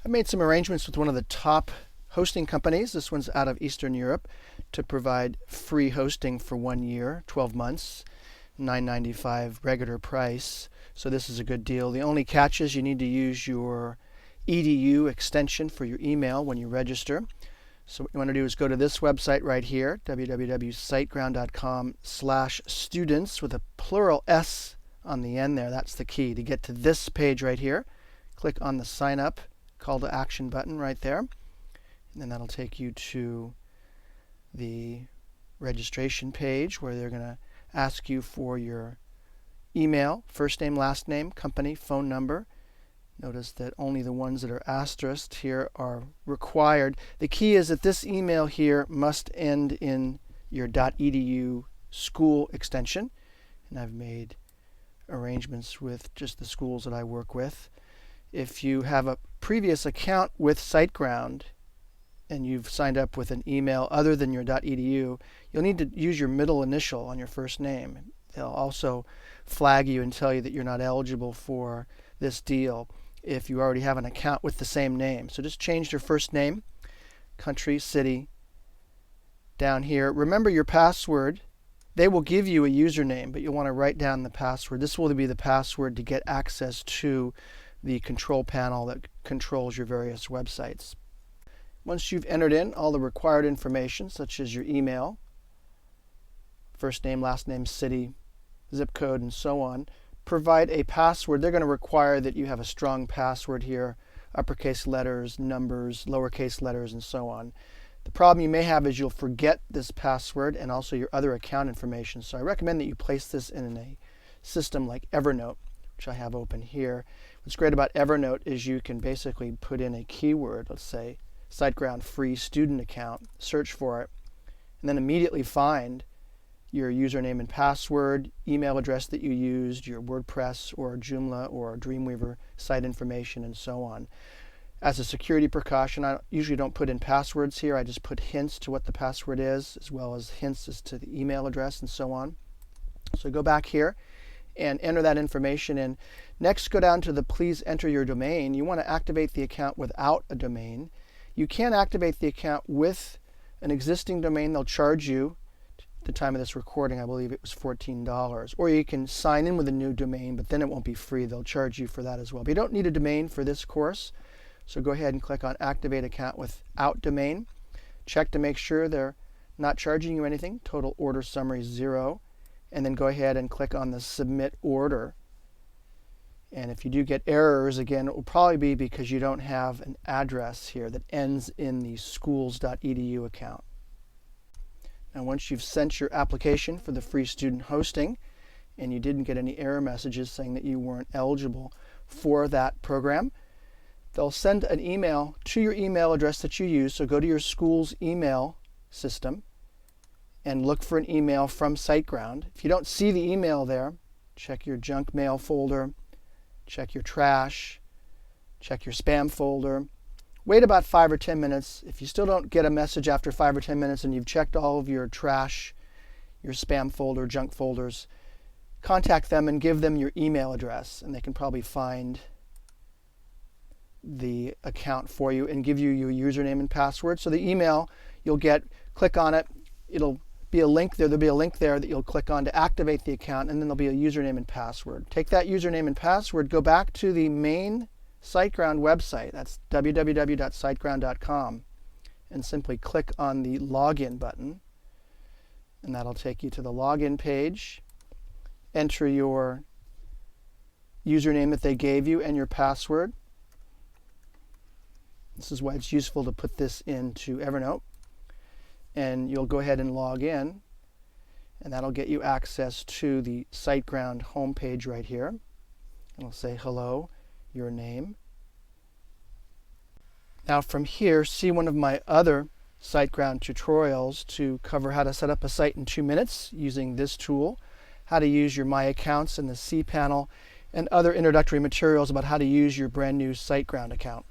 I made some arrangements with one of the top hosting companies. This one's out of Eastern Europe to provide free hosting for 1 year, 12 months, $9.95 regular price. So this is a good deal. The only catch is you need to use your edu extension for your email when you register. So what you want to do is go to this website right here, www.siteground.com/students with a plural S on the end there. That's the key. To get to this page right here, click on the sign up call to action button right there. And then that'll take you to the registration page where they're going to ask you for your email, first name, last name, company, phone number. Notice that only the ones that are asterisked here are required. The key is that this email here must end in your .edu school extension. And I've made arrangements with just the schools that I work with. If you have a previous account with SiteGround and you've signed up with an email other than your .edu, you'll need to use your middle initial on your first name. They'll also flag you and tell you that you're not eligible for this deal if you already have an account with the same name. So just change your first name, country, city, down here. Remember your password. They will give you a username, but you'll want to write down the password. This will be the password to get access to the control panel that controls your various websites. Once you've entered in all the required information, such as your email, first name, last name, city, zip code, and so on, provide a password. They're going to require that you have a strong password here, uppercase letters, numbers, lowercase letters, and so on. The problem you may have is you'll forget this password and also your other account information. So I recommend that you place this in a system like Evernote, which I have open here. What's great about Evernote is you can basically put in a keyword, let's say SiteGround free student account, search for it, and then immediately find your username and password, email address that you used, your WordPress or Joomla or Dreamweaver site information, and so on. As a security precaution, I usually don't put in passwords here. I just put hints to what the password is, as well as hints as to the email address and so on. So go back here and enter that information in. Next, go down to the please enter your domain. You want to activate the account without a domain. You can activate the account with an existing domain. They'll charge you, at the time of this recording, I believe it was $14. Or you can sign in with a new domain, but then it won't be free. They'll charge you for that as well. But you don't need a domain for this course. So go ahead and click on activate account without domain. Check to make sure they're not charging you anything. Total order summary 0. And then go ahead and click on the submit order. And if you do get errors, again, it will probably be because you don't have an address here that ends in the schools.edu account. Now once you've sent your application for the free student hosting and you didn't get any error messages saying that you weren't eligible for that program, they'll send an email to your email address that you use. So go to your school's email system and look for an email from SiteGround. If you don't see the email there, check your junk mail folder, check your trash, check your spam folder. Wait about 5 or 10 minutes. If you still don't get a message after 5 or 10 minutes and you've checked all of your trash, your spam folder, junk folders, contact them and give them your email address, and they can probably find the account for you and give you your username and password. So the email you'll get, click on it, it'll be a link there. There'll be a link there that you'll click on to activate the account, and then there'll be a username and password. Take that username and password, go back to the main SiteGround website, that's www.siteground.com, and simply click on the login button, and that'll take you to the login page. Enter your username that they gave you and your password. This is why it's useful to put this into Evernote. And you'll go ahead and log in, and that'll get you access to the SiteGround homepage right here. And it'll say, hello, your name. Now from here, see one of my other SiteGround tutorials to cover how to set up a site in 2 minutes using this tool, how to use your My Accounts in the cPanel, and other introductory materials about how to use your brand new SiteGround account.